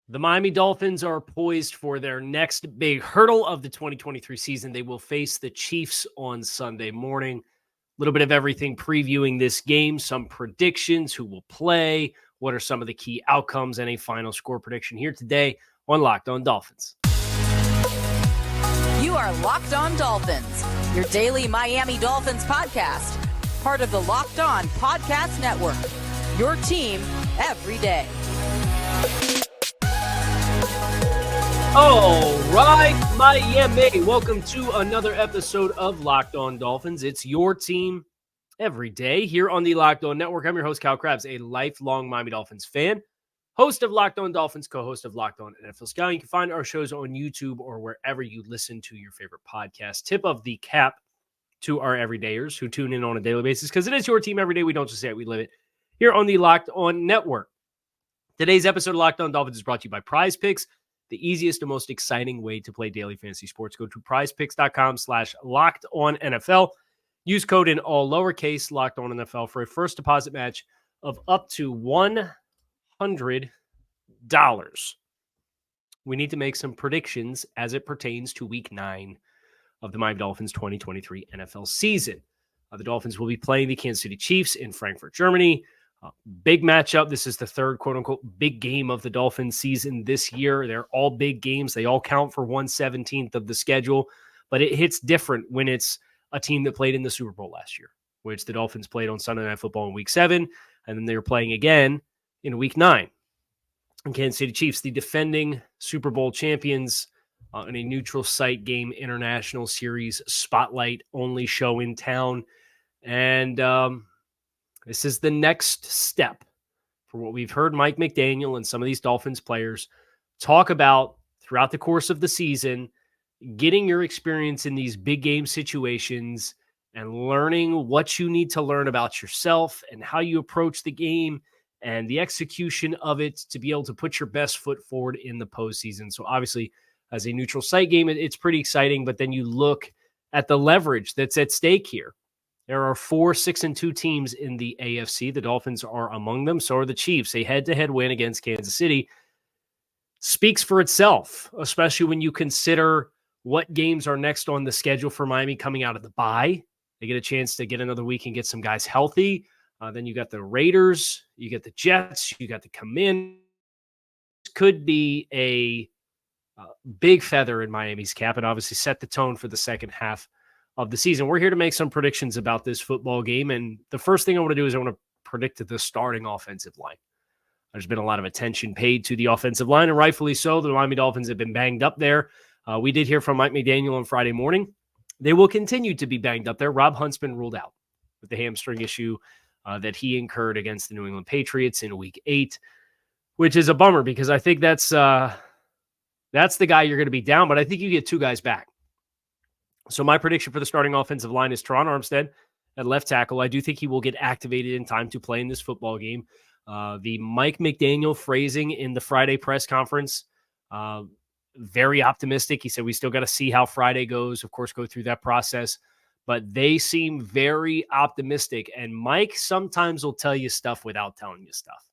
The Miami Dolphins are poised for their next big hurdle of the 2023 season. They will face the Chiefs on Sunday morning. A little bit of everything previewing this game, some predictions, who will play, what are some of the key outcomes, and a final score prediction here today on Locked On Dolphins. You are Locked On Dolphins, your daily Miami Dolphins podcast, part of the Locked On Podcast Network, your team every day. All right, Miami. Welcome to another episode of Locked On Dolphins. It's your team every day here on the Locked On Network. I'm your host, Kyle Krabs, a lifelong Miami Dolphins fan, host of Locked On Dolphins, co-host of Locked On NFL Scout. You can find our shows on YouTube or wherever you listen to your favorite podcast. Tip of the cap to our everydayers who tune in on a daily basis, because it is your team every day. We don't just say it, we live it here on the Locked On Network. Today's episode of Locked On Dolphins is brought to you by PrizePicks, the easiest and most exciting way to play daily fantasy sports. Go to prizepicks.com/LockedOnNFL. Use code in all lowercase LockedOnNFL for a first deposit match of up to $100. We need to make some predictions as it pertains to week 9 of the Miami Dolphins 2023 NFL season. The Dolphins will be playing the Kansas City Chiefs in Frankfurt, Germany. Big matchup. This is the third, quote-unquote, big game of the Dolphins season this year. They're all big games. They all count for 1/17 of the schedule, but it hits different when it's a team that played in the Super Bowl last year, which the Dolphins played on Sunday Night Football in Week 7, and then they were playing again in Week 9. And Kansas City Chiefs, the defending Super Bowl champions, in a neutral site game international series spotlight only show in town. And this is the next step for what we've heard Mike McDaniel and some of these Dolphins players talk about throughout the course of the season, getting your experience in these big game situations and learning what you need to learn about yourself and how you approach the game and the execution of it to be able to put your best foot forward in the postseason. So obviously, as a neutral site game, it's pretty exciting, but then you look at the leverage that's at stake here. There are 4 6-2 teams in the AFC. The Dolphins are among them. So are the Chiefs. A head-to-head win against Kansas City speaks for itself, especially when you consider what games are next on the schedule for Miami coming out of the bye. They get a chance to get another week and get some guys healthy. Then you got the Raiders, you got the Jets, you got the Commanders. Could be a big feather in Miami's cap and obviously set the tone for the second half of the season. We're here to make some predictions about this football game. And the first thing I want to do is I want to predict the starting offensive line. There's been a lot of attention paid to the offensive line, and rightfully so. The Miami Dolphins have been banged up there. We did hear from Mike McDaniel on Friday morning. They will continue to be banged up there. Rob Hunt's been ruled out with the hamstring issue that he incurred against the New England Patriots in Week 8, which is a bummer because I think that's the guy you're going to be down, but I think you get 2 guys back. So my prediction for the starting offensive line is Teron Armstead at left tackle. I do think he will get activated in time to play in this football game. The Mike McDaniel phrasing in the Friday press conference, very optimistic. He said, we still got to see how Friday goes, of course, go through that process. But they seem very optimistic. And Mike sometimes will tell you stuff without telling you stuff.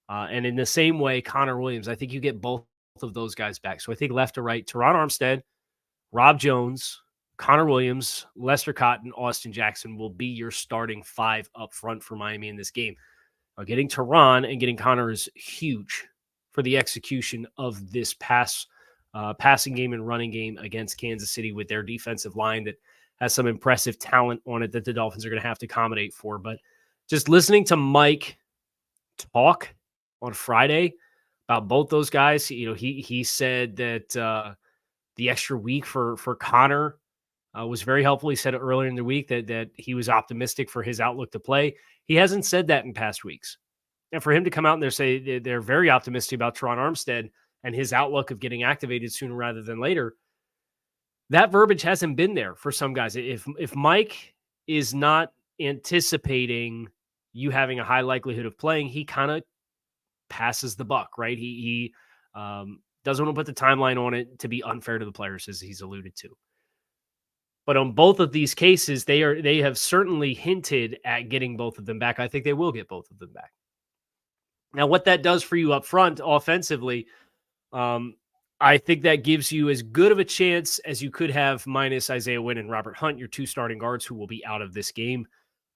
And in the same way, Connor Williams, I think you get both of those guys back. So I think left to right, Teron Armstead, Rob Jones, Connor Williams, Lester Cotton, Austin Jackson will be your starting 5 up front for Miami in this game. Getting Teron and getting Connor is huge for the execution of this passing game and running game against Kansas City with their defensive line that has some impressive talent on it that the Dolphins are going to have to accommodate for. But just listening to Mike talk on Friday about both those guys, he said that the extra week for Connor was very helpful. He said it earlier in the week that he was optimistic for his outlook to play. He hasn't said that in past weeks. And for him to come out and say they're very optimistic about Teron Armstead and his outlook of getting activated sooner rather than later, that verbiage hasn't been there for some guys. If Mike is not anticipating you having a high likelihood of playing, he kind of passes the buck, right? He doesn't want to put the timeline on it to be unfair to the players, as he's alluded to. But on both of these cases, they have certainly hinted at getting both of them back. I think they will get both of them back. Now, what that does for you up front offensively, I think that gives you as good of a chance as you could have minus Isaiah Wynn and Robert Hunt, your two starting guards who will be out of this game,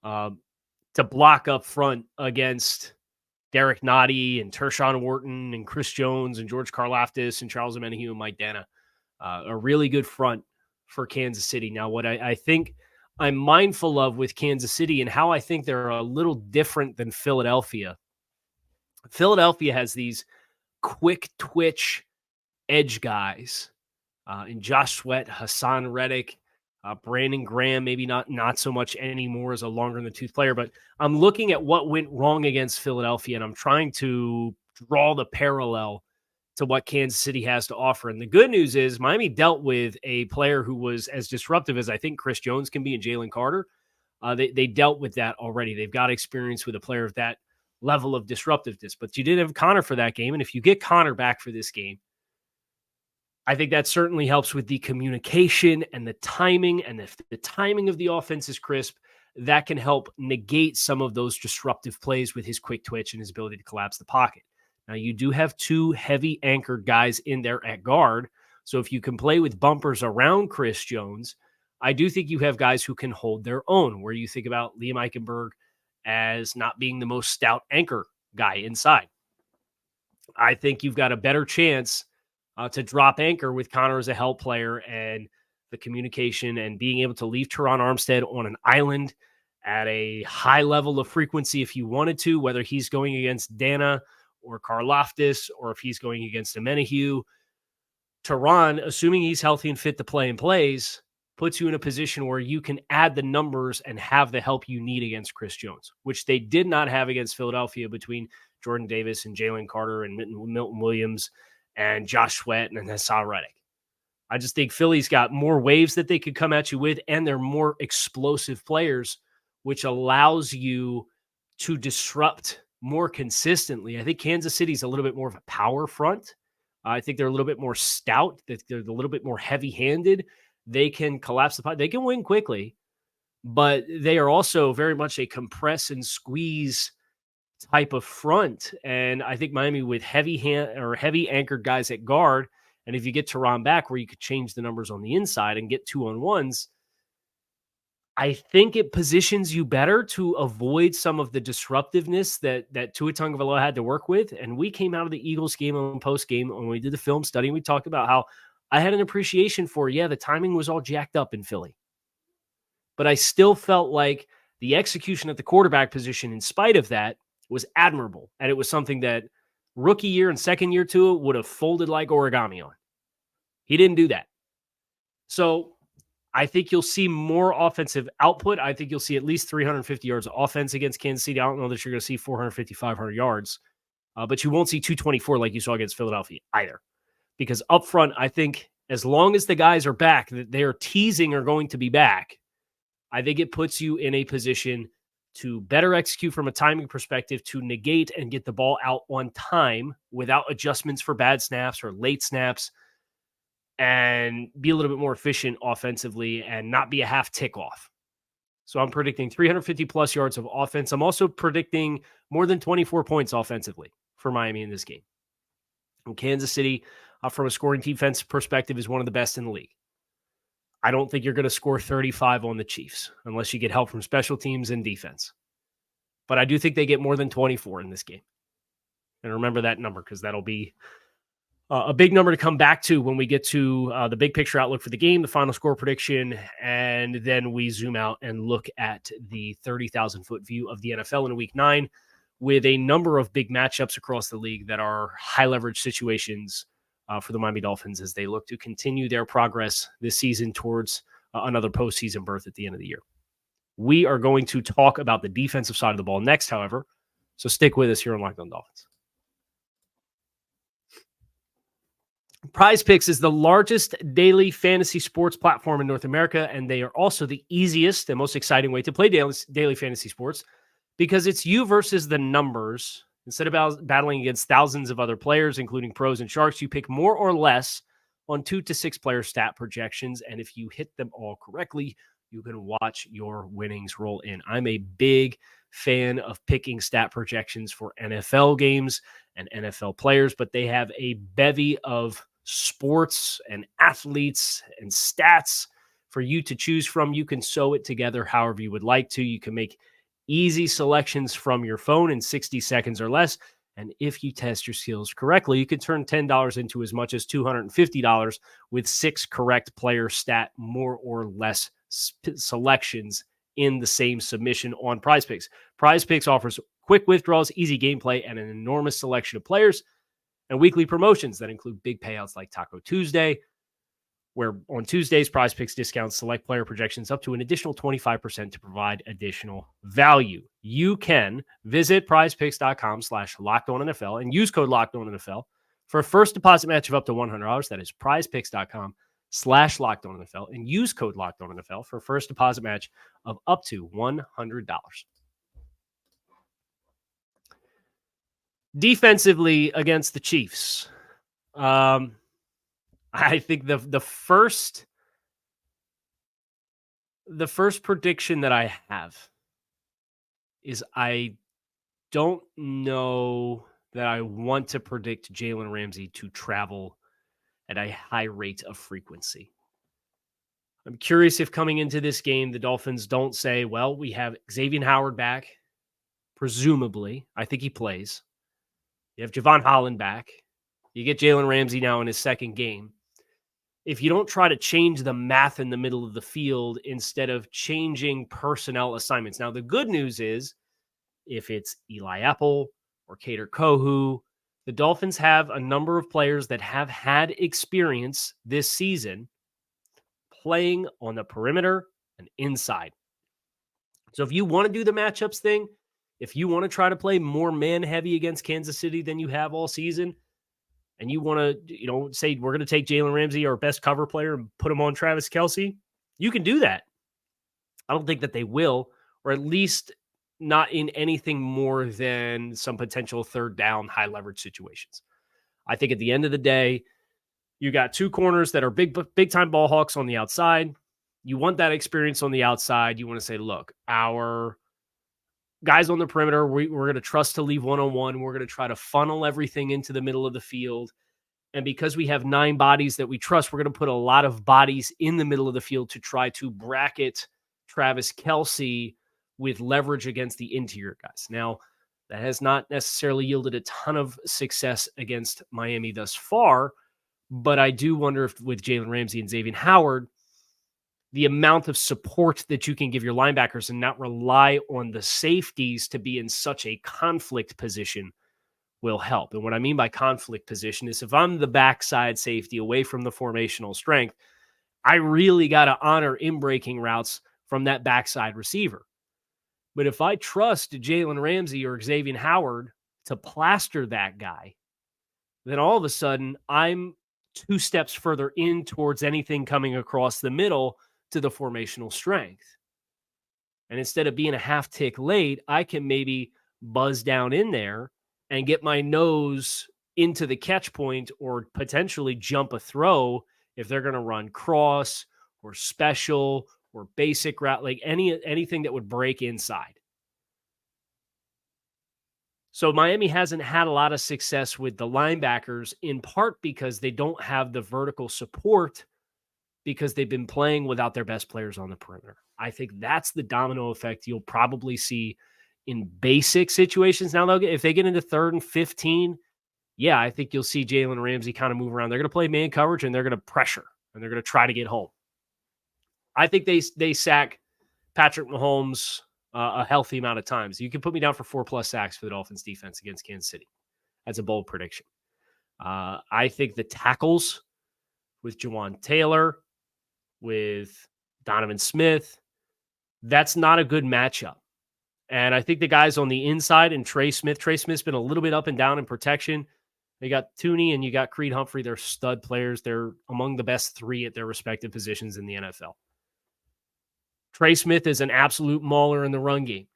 to block up front against Derek Nottie and Tershawn Wharton and Chris Jones and George Karlaftis and Charles Omenihu and Mike Dana. A really good front for Kansas City. Now, what I think I'm mindful of with Kansas City and how I think they're a little different than Philadelphia. Philadelphia has these quick twitch edge guys in Josh Sweat, Hassan Reddick, Brandon Graham, maybe not so much anymore as a longer in the tooth player, but I'm looking at what went wrong against Philadelphia, and I'm trying to draw the parallel to what Kansas City has to offer. And the good news is Miami dealt with a player who was as disruptive as I think Chris Jones can be and Jalen Carter. They dealt with that already. They've got experience with a player of that level of disruptiveness, but you did have Connor for that game. And if you get Connor back for this game, I think that certainly helps with the communication and the timing. And if the timing of the offense is crisp, that can help negate some of those disruptive plays with his quick twitch and his ability to collapse the pocket. Now, you do have two heavy anchored guys in there at guard. So if you can play with bumpers around Chris Jones, I do think you have guys who can hold their own, where you think about Liam Eichenberg as not being the most stout anchor guy inside. I think you've got a better chance to drop anchor with Connor as a help player and the communication and being able to leave Teron Armstead on an island at a high level of frequency if you wanted to, whether he's going against Dana or Karlaftis or if he's going against Omenihu. Teron, assuming he's healthy and fit to play and plays, puts you in a position where you can add the numbers and have the help you need against Chris Jones, which they did not have against Philadelphia between Jordan Davis and Jalen Carter and Milton Williams and Josh Sweat and Hassan Reddick. I just think Philly's got more waves that they could come at you with, and they're more explosive players, which allows you to disrupt more consistently. I think Kansas City's a little bit more of a power front. I think they're a little bit more stout. They're a little bit more heavy-handed. They can collapse the pot. They can win quickly, but they are also very much a compress and squeeze type of front. And I think Miami with heavy anchored guys at guard, and if you get Teron back where you could change the numbers on the inside and get 2-on-1s, I think it positions you better to avoid some of the disruptiveness that Tua Tagovailoa had to work with. And we came out of the Eagles game on post game when we did the film study, and we talked about how I had an appreciation for, the timing was all jacked up in Philly. But I still felt like the execution at the quarterback position, in spite of that, was admirable. And it was something that rookie year and second year Tua would have folded like origami on. He didn't do that. So I think you'll see more offensive output. I think you'll see at least 350 yards of offense against Kansas City. I don't know that you're going to see 450, 500 yards, but you won't see 224 like you saw against Philadelphia either. Because up front, I think as long as the guys are back, that they are teasing are going to be back, I think it puts you in a position to better execute from a timing perspective, to negate and get the ball out on time without adjustments for bad snaps or late snaps, and be a little bit more efficient offensively and not be a half tick off. So I'm predicting 350 plus yards of offense. I'm also predicting more than 24 points offensively for Miami in this game. And Kansas City, from a scoring defense perspective, is one of the best in the league. I don't think you're going to score 35 on the Chiefs unless you get help from special teams and defense. But I do think they get more than 24 in this game. And remember that number, because that'll be a big number to come back to when we get to the big picture outlook for the game, the final score prediction, and then we zoom out and look at the 30,000-foot view of the NFL in Week 9 with a number of big matchups across the league that are high-leverage situations for the Miami Dolphins as they look to continue their progress this season towards another postseason berth at the end of the year. We are going to talk about the defensive side of the ball next, however, so stick with us here on Locked On Dolphins. PrizePicks is the largest daily fantasy sports platform in North America, and they are also the easiest and most exciting way to play daily fantasy sports because it's you versus the numbers. Instead of battling against thousands of other players, including pros and sharks, you pick more or less on 2 to 6 player stat projections, and if you hit them all correctly, you can watch your winnings roll in. I'm a big fan of picking stat projections for NFL games and NFL players, but they have a bevy of sports and athletes and stats for you to choose from. You can sew it together however you would like to. You can make easy selections from your phone in 60 seconds or less. And if you test your skills correctly, you can turn $10 into as much as $250 with 6 correct player stat, more or less selections in the same submission on PrizePicks. PrizePicks offers quick withdrawals, easy gameplay, and an enormous selection of players and weekly promotions that include big payouts like Taco Tuesday, where on Tuesdays, PrizePicks discounts select player projections up to an additional 25% to provide additional value. You can visit prizepicks.com/LockedOnNFL and use code LockedOnNFL for a first deposit match of up to $100. That is prizepicks.com/LockedOnNFL and use code LockedOnNFL for a first deposit match of up to $100. Defensively against the Chiefs, I think the first prediction that I have is I don't know that I want to predict Jalen Ramsey to travel at a high rate of frequency. I'm curious if coming into this game, the Dolphins don't say, well, we have Xavier Howard back, presumably. I think he plays. You have Javon Holland back. You get Jalen Ramsey now in his second game. If you don't try to change the math in the middle of the field instead of changing personnel assignments. Now, the good news is if it's Eli Apple or Kader Kohu, the Dolphins have a number of players that have had experience this season playing on the perimeter and inside. So if you want to do the matchups thing, if you want to try to play more man-heavy against Kansas City than you have all season, and you want to, say we're going to take Jalen Ramsey, our best cover player, and put him on Travis Kelce, you can do that. I don't think that they will, or at least not in anything more than some potential third down, high leverage situations. I think at the end of the day, you got 2 corners that are big time ball hawks on the outside. You want that experience on the outside. You want to say, look, our guys on the perimeter, we're going to trust to leave one-on-one. We're going to try to funnel everything into the middle of the field. And because we have 9 bodies that we trust, we're going to put a lot of bodies in the middle of the field to try to bracket Travis Kelce with leverage against the interior guys. Now, that has not necessarily yielded a ton of success against Miami thus far, but I do wonder if with Jalen Ramsey and Xavier Howard, the amount of support that you can give your linebackers and not rely on the safeties to be in such a conflict position will help. And what I mean by conflict position is if I'm the backside safety away from the formational strength, I really got to honor in-breaking routes from that backside receiver. But if I trust Jalen Ramsey or Xavier Howard to plaster that guy, then all of a sudden I'm 2 steps further in towards anything coming across the middle to the formational strength. And instead of being a half tick late, I can maybe buzz down in there and get my nose into the catch point or potentially jump a throw if they're going to run cross or special or basic route, like anything that would break inside. So Miami hasn't had a lot of success with the linebackers, in part because they don't have the vertical support because they've been playing without their best players on the perimeter. I think that's the domino effect you'll probably see in basic situations. Now, if they get into 3rd and 15, yeah, I think you'll see Jalen Ramsey kind of move around. They're going to play man coverage and they're going to pressure and they're going to try to get home. I think they sack Patrick Mahomes a healthy amount of times. You can put me down for 4+ sacks for the Dolphins defense against Kansas City. That's a bold prediction. I think the tackles with Jawan Taylor, with Donovan Smith, that's not a good matchup. And I think the guys on the inside and Trey Smith's been a little bit up and down in protection. You got Tooney and you got Creed Humphrey. They're stud players. They're among the best 3 at their respective positions in the NFL. Trey Smith is an absolute mauler in the run game.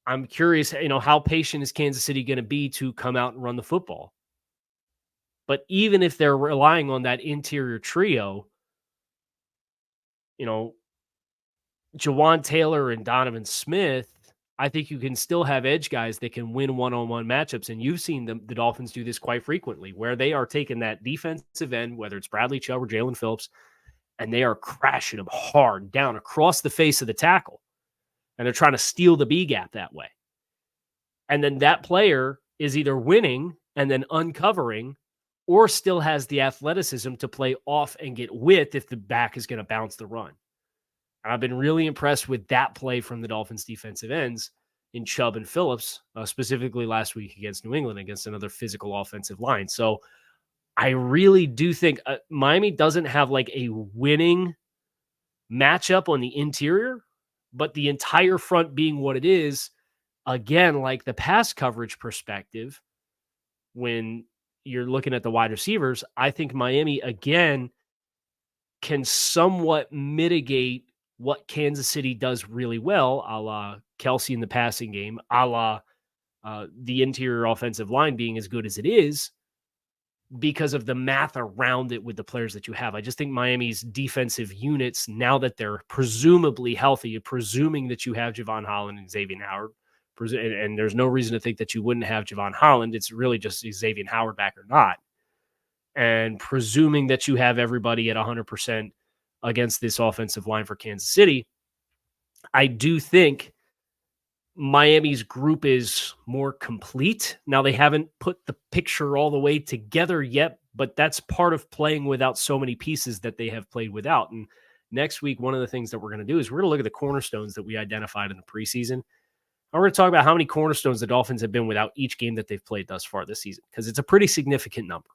I'm curious, how patient is Kansas City going to be to come out and run the football? But even if they're relying on that interior trio, Jawan Taylor and Donovan Smith, I think you can still have edge guys that can win one-on-one matchups. And you've seen the Dolphins do this quite frequently, where they are taking that defensive end, whether it's Bradley Chubb or Jalen Phillips, and they are crashing them hard down across the face of the tackle. And they're trying to steal the B gap that way. And then that player is either winning and then uncovering, or still has the athleticism to play off and get width if the back is going to bounce the run. And I've been really impressed with that play from the Dolphins defensive ends in Chubb and Phillips, specifically last week against New England, against another physical offensive line. So I really do think Miami doesn't have like a winning matchup on the interior, but the entire front being what it is, again, like the pass coverage perspective, when you're looking at the wide receivers, I think Miami, again, can somewhat mitigate what Kansas City does really well, a la Kelsey in the passing game, a la the interior offensive line being as good as it is, because of the math around it with the players that you have. I just think Miami's defensive units, now that they're presumably healthy, presuming that you have Javon Holland and Xavier Howard, and there's no reason to think that you wouldn't have Javon Holland. It's really just Xavier Howard back or not. And presuming that you have everybody at 100% against this offensive line for Kansas City, I do think Miami's group is more complete. Now, they haven't put the picture all the way together yet, but that's part of playing without so many pieces that they have played without. And next week, one of the things that we're going to do is we're going to look at the cornerstones that we identified in the preseason. And we're going to talk about how many cornerstones the Dolphins have been without each game that they've played thus far this season, because it's a pretty significant number.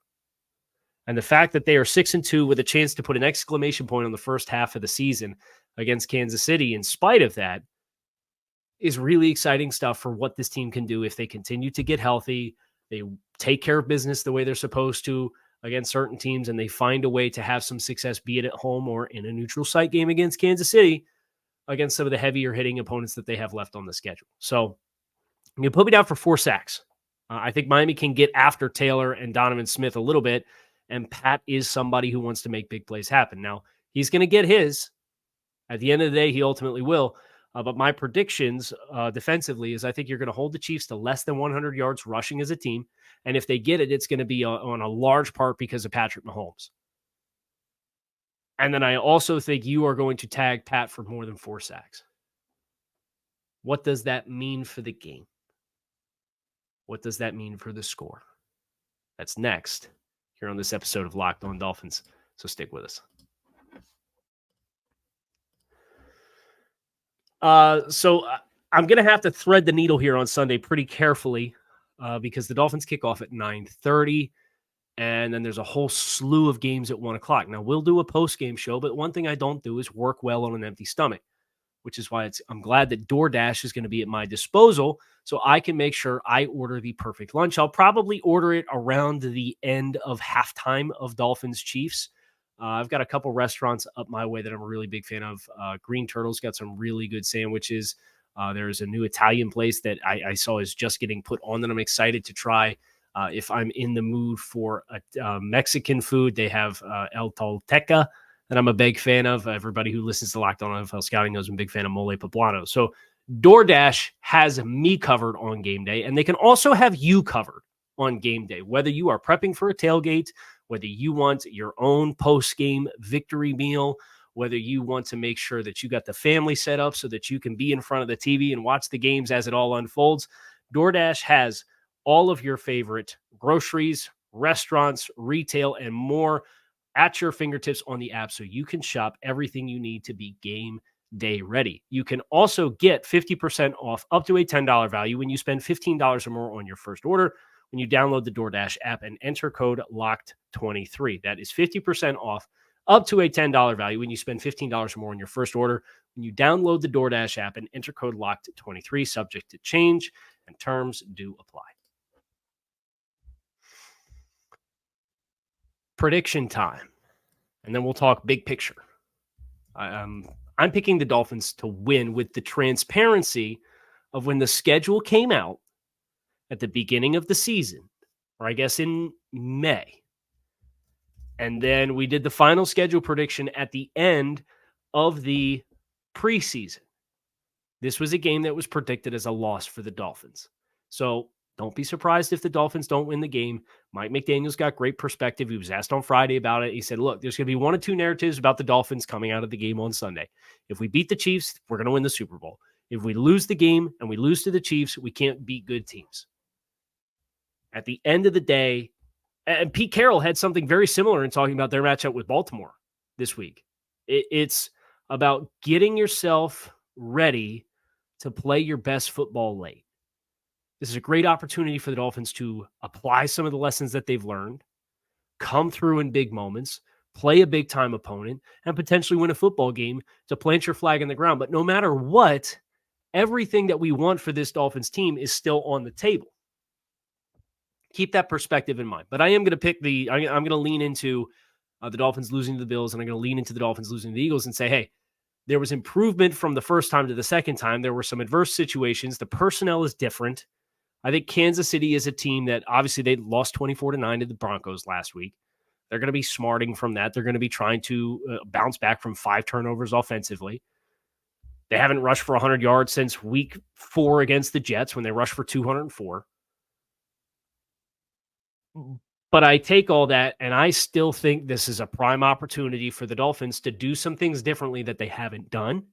And the fact that they are 6-2 with a chance to put an exclamation point on the first half of the season against Kansas City, in spite of that, is really exciting stuff for what this team can do if they continue to get healthy, they take care of business the way they're supposed to against certain teams, and they find a way to have some success, be it at home or in a neutral site game against Kansas City, against some of the heavier hitting opponents that they have left on the schedule. So you put me down for 4 sacks. I think Miami can get after Taylor and Donovan Smith a little bit, and Pat is somebody who wants to make big plays happen. Now, he's going to get his. At the end of the day, he ultimately will. But my predictions defensively is I think you're going to hold the Chiefs to less than 100 yards rushing as a team. And if they get it, it's going to be on a large part because of Patrick Mahomes. And then I also think you are going to tag Pat for more than 4 sacks. What does that mean for the game? What does that mean for the score? That's next here on this episode of Locked On Dolphins. So stick with us. So I'm going to have to thread the needle here on Sunday pretty carefully because the Dolphins kick off at 9:30, and then there's a whole slew of games at 1 o'clock. Now, we'll do a post-game show, but one thing I don't do is work well on an empty stomach, which is why I'm glad that DoorDash is going to be at my disposal so I can make sure I order the perfect lunch. I'll probably order it around the end of halftime of Dolphins Chiefs. I've got a couple restaurants up my way that I'm a really big fan of. Green Turtle's got some really good sandwiches. There's a new Italian place that I saw is just getting put on that I'm excited to try. If I'm in the mood for a Mexican food, they have El Tolteca that I'm a big fan of. Everybody who listens to Locked On NFL Scouting knows I'm a big fan of Mole Poblano. So DoorDash has me covered on game day, and they can also have you covered on game day, whether you are prepping for a tailgate, whether you want your own post-game victory meal, whether you want to make sure that you got the family set up so that you can be in front of the TV and watch the games as it all unfolds. DoorDash has all of your favorite groceries, restaurants, retail, and more at your fingertips on the app so you can shop everything you need to be game day ready. You can also get 50% off up to a $10 value when you spend $15 or more on your first order when you download the DoorDash app and enter code LOCKED23. That is 50% off up to a $10 value when you spend $15 or more on your first order when you download the DoorDash app and enter code LOCKED23, subject to change, and terms do apply. Prediction time, and then we'll talk big picture. I'm picking the Dolphins to win with the transparency of when the schedule came out at the beginning of the season, or I guess in May. And then we did the final schedule prediction at the end of the preseason, this was a game that was predicted as a loss for the Dolphins. So don't be surprised if the Dolphins don't win the game. Mike McDaniel's got great perspective. He was asked on Friday about it. He said, look, there's going to be one or two narratives about the Dolphins coming out of the game on Sunday. If we beat the Chiefs, we're going to win the Super Bowl. If we lose the game and we lose to the Chiefs, we can't beat good teams. At the end of the day, and Pete Carroll had something very similar in talking about their matchup with Baltimore this week. It's about getting yourself ready to play your best football late. This is a great opportunity for the Dolphins to apply some of the lessons that they've learned, come through in big moments, play a big-time opponent, and potentially win a football game to plant your flag in the ground. But no matter what, everything that we want for this Dolphins team is still on the table. Keep that perspective in mind. But I am going to pick I'm going to lean into the Dolphins losing to the Bills, and I'm going to lean into the Dolphins losing to the Eagles and say, hey, there was improvement from the first time to the second time. There were some adverse situations. The personnel is different. I think Kansas City is a team that obviously they lost 24-9 to the Broncos last week. They're going to be smarting from that. They're going to be trying to bounce back from 5 turnovers offensively. They haven't rushed for 100 yards since week 4 against the Jets when they rushed for 204. But I take all that, and I still think this is a prime opportunity for the Dolphins to do some things differently that they haven't done,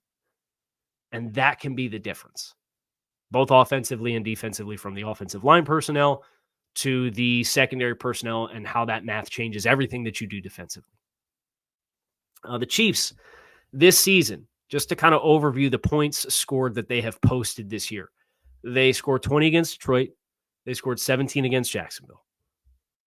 and that can be the difference, both offensively and defensively, from the offensive line personnel to the secondary personnel, and how that math changes everything that you do defensively. The Chiefs this season, just to kind of overview the points scored that they have posted this year. They scored 20 against Detroit. They scored 17 against Jacksonville.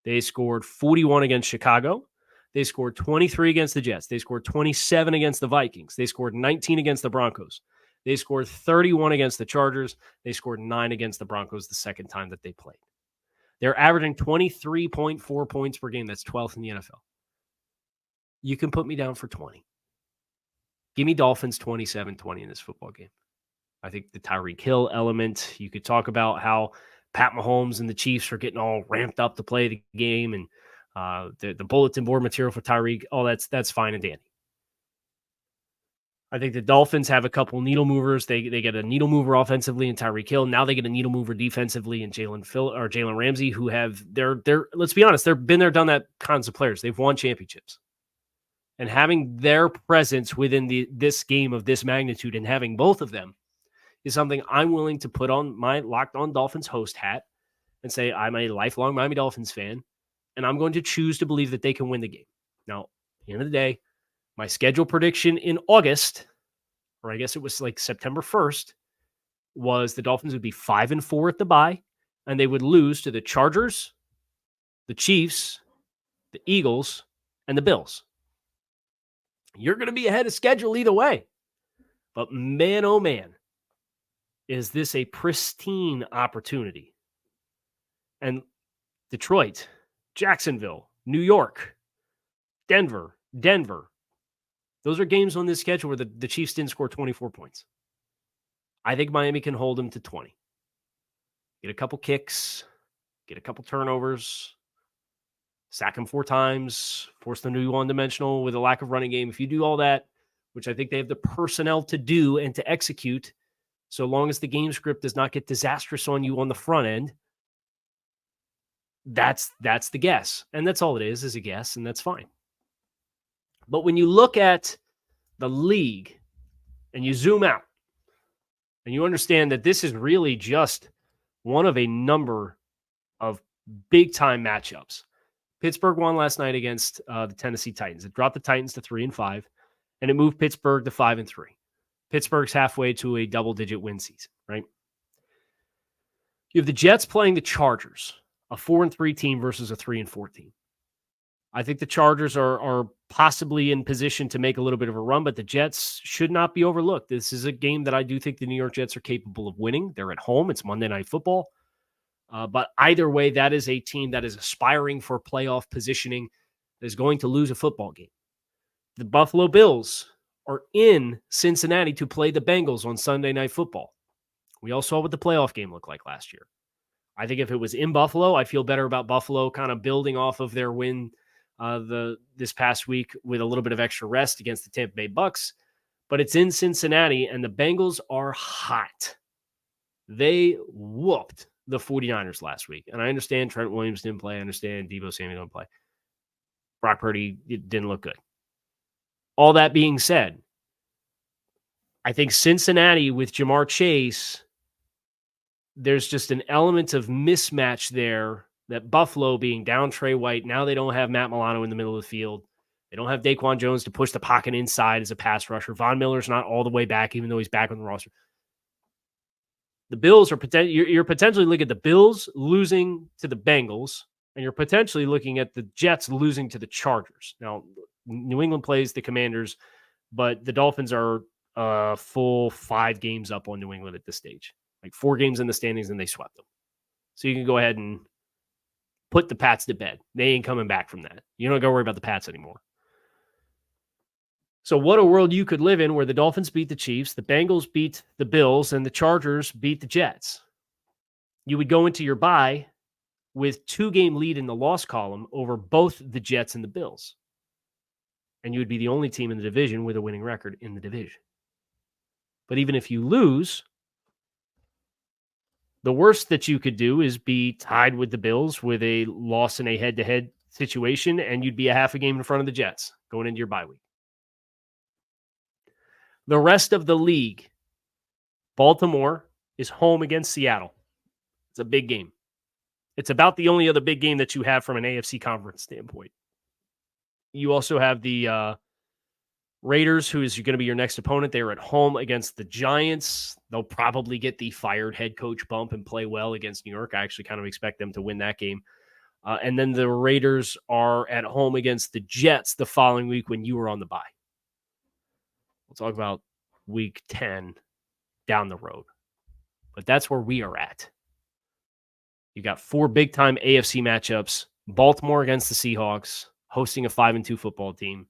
They scored 41 against Chicago. They scored 23 against the Jets. They scored 27 against the Vikings. They scored 19 against the Broncos. They scored 31 against the Chargers. They scored 9 against the Broncos the second time that they played. They're averaging 23.4 points per game. That's 12th in the NFL. You can put me down for 20. Give me Dolphins 27-20 in this football game. I think the Tyreek Hill element, you could talk about how Pat Mahomes and the Chiefs are getting all ramped up to play the game, and the bulletin board material for Tyreek, all that's fine and dandy. I think the Dolphins have a couple needle movers. They get a needle mover offensively in Tyreek Hill. Now they get a needle mover defensively in Jalen Ramsey, who have they're let's be honest, they've been there, done that kinds of players. They've won championships. And having their presence within this game of this magnitude, and having both of them, is something I'm willing to put on my Locked On Dolphins host hat and say I'm a lifelong Miami Dolphins fan, and I'm going to choose to believe that they can win the game. Now, at the end of the day, my schedule prediction in August, or I guess it was like September 1st, was the Dolphins would be 5-4 at the bye, and they would lose to the Chargers, the Chiefs, the Eagles, and the Bills. You're going to be ahead of schedule either way. But man, oh man, is this a pristine opportunity. And Detroit, Jacksonville, New York, Denver. Those are games on this schedule where the Chiefs didn't score 24 points. I think Miami can hold them to 20. Get a couple kicks, get a couple turnovers, sack them 4 times, force them to be one-dimensional with a lack of running game. If you do all that, which I think they have the personnel to do and to execute, so long as the game script does not get disastrous on you on the front end, that's the guess. And that's all it is a guess, and that's fine. But when you look at the league and you zoom out and you understand that this is really just one of a number of big-time matchups. Pittsburgh won last night against the Tennessee Titans. It dropped the Titans to 3-5, and it moved Pittsburgh to 5-3. Pittsburgh's halfway to a double-digit win season, right? You have the Jets playing the Chargers, a 4-3 team versus a 3-4 team. I think the Chargers are possibly in position to make a little bit of a run, but the Jets should not be overlooked. This is a game that I do think the New York Jets are capable of winning. They're at home. It's Monday Night Football. But either way, that is a team that is aspiring for playoff positioning, that is going to lose a football game. The Buffalo Bills are in Cincinnati to play the Bengals on Sunday Night Football. We all saw what the playoff game looked like last year. I think if it was in Buffalo, I feel better about Buffalo kind of building off of their win this past week with a little bit of extra rest against the Tampa Bay Bucks. but it's in Cincinnati, and the Bengals are hot. They whooped the 49ers last week. And I understand Trent Williams didn't play. I understand Deebo Samuel didn't play. Brock Purdy didn't look good. All that being said, I think Cincinnati with Jamar Chase, there's just an element of mismatch there that Buffalo being down Trey White, now they don't have Matt Milano in the middle of the field. They don't have Daquan Jones to push the pocket inside as a pass rusher. Von Miller's not all the way back, even though he's back on the roster. The Bills are you're potentially looking at the Bills losing to the Bengals, and you're potentially looking at the Jets losing to the Chargers. Now, New England plays the Commanders, but the Dolphins are full 5 games up on New England at this stage. Like 4 games in the standings, and they swept them. So you can go ahead and put the Pats to bed. They ain't coming back from that. You don't got to worry about the Pats anymore. So what a world you could live in where the Dolphins beat the Chiefs, the Bengals beat the Bills, and the Chargers beat the Jets. You would go into your bye with 2-game lead in the loss column over both the Jets and the Bills. And you would be the only team in the division with a winning record in the division. But even if you lose, the worst that you could do is be tied with the Bills with a loss in a head-to-head situation, and you'd be a half a game in front of the Jets going into your bye week. The rest of the league, Baltimore is home against Seattle. It's a big game. It's about the only other big game that you have from an AFC conference standpoint. You also have the Raiders, who is going to be your next opponent. They're at home against the Giants. They'll probably get the fired head coach bump and play well against New York. I actually kind of expect them to win that game. And then the Raiders are at home against the Jets the following week when you were on the bye. We'll talk about week 10 down the road. But that's where we are at. You got 4 big-time AFC matchups. Baltimore against the Seahawks, hosting a 5-2 football team.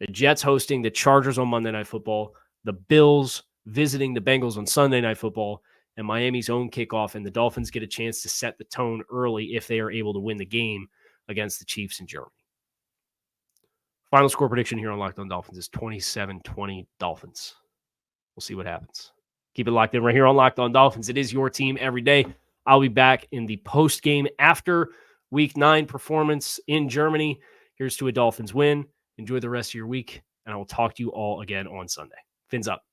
The Jets hosting the Chargers on Monday Night Football. The Bills visiting the Bengals on Sunday Night Football. And Miami's own kickoff. And the Dolphins get a chance to set the tone early if they are able to win the game against the Chiefs in Germany. Final score prediction here on Locked On Dolphins is 27-20 Dolphins. We'll see what happens. Keep it locked in right here on Locked On Dolphins. It is your team every day. I'll be back in the post-game after Week 9 performance in Germany. Here's to a Dolphins win. Enjoy the rest of your week, and I will talk to you all again on Sunday. Fins up.